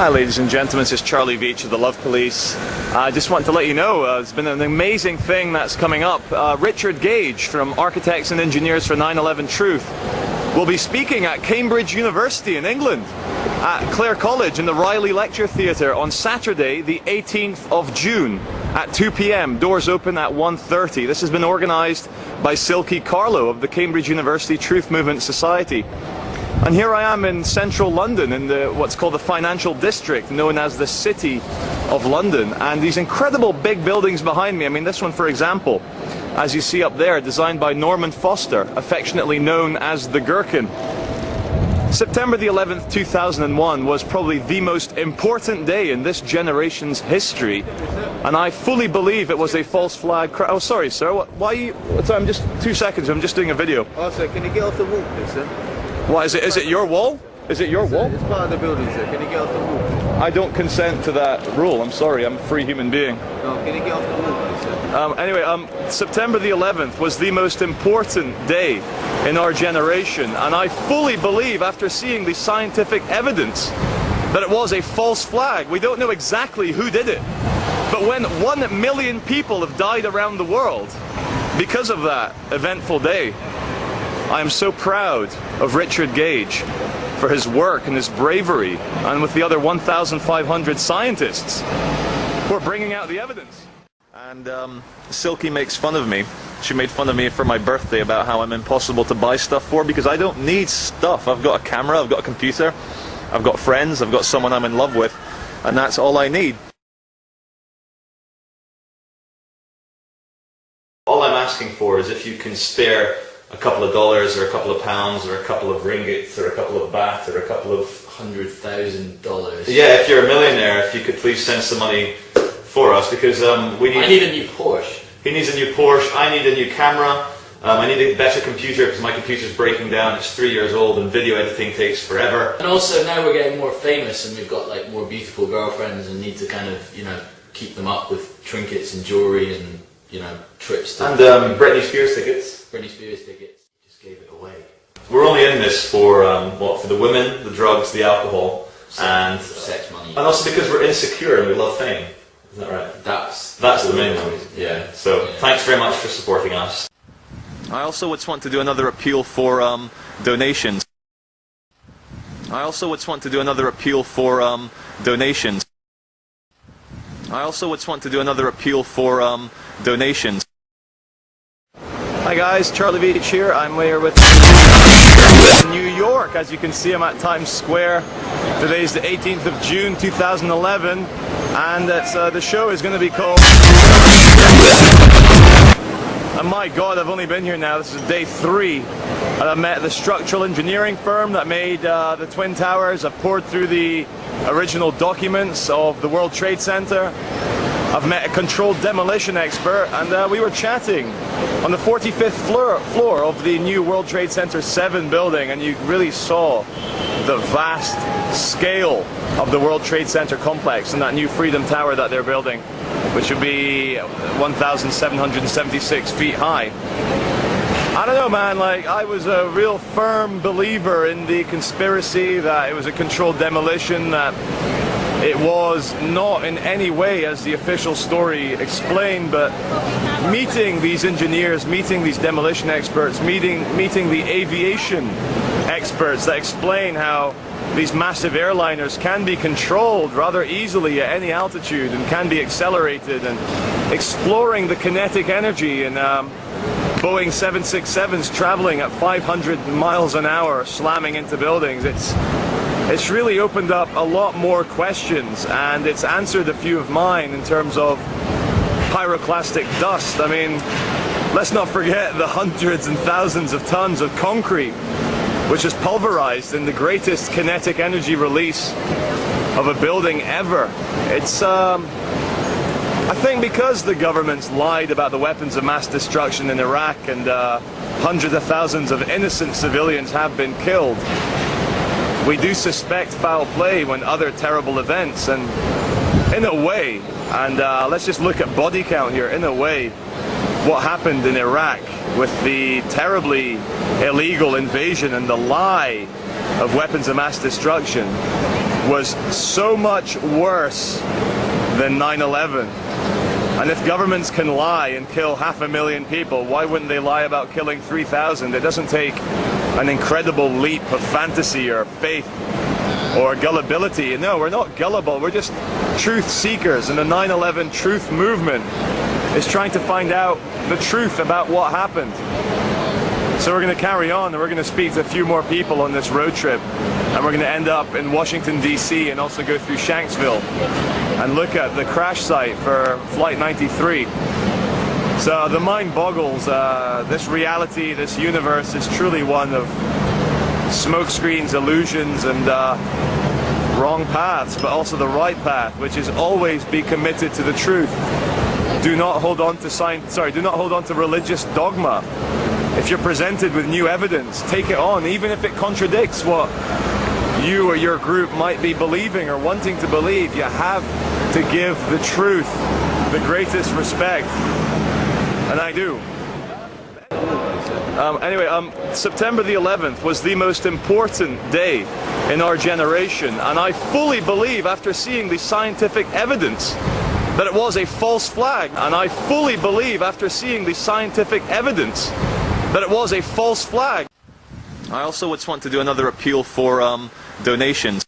Hi ladies and gentlemen, this is Charlie Veitch of the Love Police. I just want to let you know it's been an amazing thing that's coming up. Richard Gage from Architects and Engineers for 9/11 Truth will be speaking at Cambridge University in England at Clare College in the Riley Lecture Theatre on Saturday the 18th of June at 2 p.m. Doors open at 1:30. This has been organised by Silky Carlo of the Cambridge University Truth Movement Society. And here I am in central London in what's called the financial district, known as the City of London. And these incredible big buildings behind me, I mean this one for example, as you see up there, designed by Norman Foster, affectionately known as the Gherkin. September the 11th, 2001 was probably the most important day in this generation's history. And I fully believe it was a false flag crash. Oh, sorry sir, why are you... I'm just 2 seconds, I'm just doing a video. Oh sir, can you get off the walk please sir? What is it? Is it your wall? Is it your wall? It's part of the building, sir. Can you get off the wall? I don't consent to that rule. I'm sorry. I'm a free human being. No, can you get off the wall, please, sir? Anyway, September the 11th was the most important day in our generation, and I fully believe, after seeing the scientific evidence, that it was a false flag. We don't know exactly who did it, but when 1 million people have died around the world because of that eventful day, I am so proud of Richard Gage for his work and his bravery, and with the other 1,500 scientists who are bringing out the evidence. And Silky makes fun of me. She made fun of me for my birthday about how I'm impossible to buy stuff for because I don't need stuff. I've got a camera, I've got a computer, I've got friends, I've got someone I'm in love with, and that's all I need. All I'm asking for is if you can spare a couple of dollars or a couple of pounds or a couple of ringgits or a couple of baht or a couple of $100,000. Yeah, if you're a millionaire, if you could please send some money for us, because we need... I need a new Porsche. He needs a new Porsche, I need a new camera, I need a better computer because my computer's breaking down, it's 3 years old and video editing takes forever. And also now we're getting more famous and we've got like more beautiful girlfriends and need to kind of, you know, keep them up with trinkets and jewellery and, you know, trips to... And Britney Spears tickets. Britney Spears tickets. Just gave it away. We're only in this for, for the women, the drugs, the alcohol, and sex, money. And also because we're insecure and we love fame. Isn't that right? That's the main one. Yeah. So thanks very much for supporting us. I also would want to do another appeal for donations. I also would want to do another appeal for donations. I also would want to do another appeal for donations. Hi guys, Charlie Veitch here. I'm here with New York. As you can see, I'm at Times Square. Today's the 18th of June 2011, and the show is going to be called... And my God, I've only been here now. This is day 3. And I've met the structural engineering firm that made the Twin Towers. I've poured through the original documents of the World Trade Center. I've met a controlled demolition expert, and we were chatting on the 45th floor of the new World Trade Center 7 building, and you really saw the vast scale of the World Trade Center complex and that new Freedom Tower that they're building, which would be 1,776 feet high. I don't know, man, like, I was a real firm believer in the conspiracy that it was a controlled demolition, that it was not in any way as the official story explained, but meeting these engineers, meeting these demolition experts, meeting the aviation experts that explain how these massive airliners can be controlled rather easily at any altitude and can be accelerated, and exploring the kinetic energy in Boeing 767s traveling at 500 miles an hour, slamming into buildings. It's really opened up a lot more questions, and it's answered a few of mine in terms of pyroclastic dust. I mean, let's not forget the hundreds and thousands of tons of concrete which is pulverized in the greatest kinetic energy release of a building ever. It's I think because the government's lied about the weapons of mass destruction in Iraq, and hundreds of thousands of innocent civilians have been killed, we do suspect foul play when other terrible events, and in a way, and let's just look at body count here, in a way, what happened in Iraq with the terribly illegal invasion and the lie of weapons of mass destruction was so much worse than 9/11. And if governments can lie and kill 500,000 people, why wouldn't they lie about killing 3,000? It doesn't take an incredible leap of fantasy or faith or gullibility. No, we're not gullible, we're just truth seekers, and the 9/11 truth movement is trying to find out the truth about what happened. So we're going to carry on, and we're going to speak to a few more people on this road trip, and we're going to end up in Washington DC and also go through Shanksville and look at the crash site for Flight 93. So the mind boggles. This reality, this universe is truly one of smoke screens, illusions, and wrong paths, but also the right path, which is always be committed to the truth. Do not hold on to do not hold on to religious dogma. If you're presented with new evidence, take it on, even if it contradicts what you or your group might be believing or wanting to believe. You have to give the truth the greatest respect, and I do. Anyway, September the 11th was the most important day in our generation, and I fully believe, after seeing the scientific evidence, that it was a false flag. And I fully believe, after seeing the scientific evidence, that it was a false flag. I also just want to do another appeal for donations.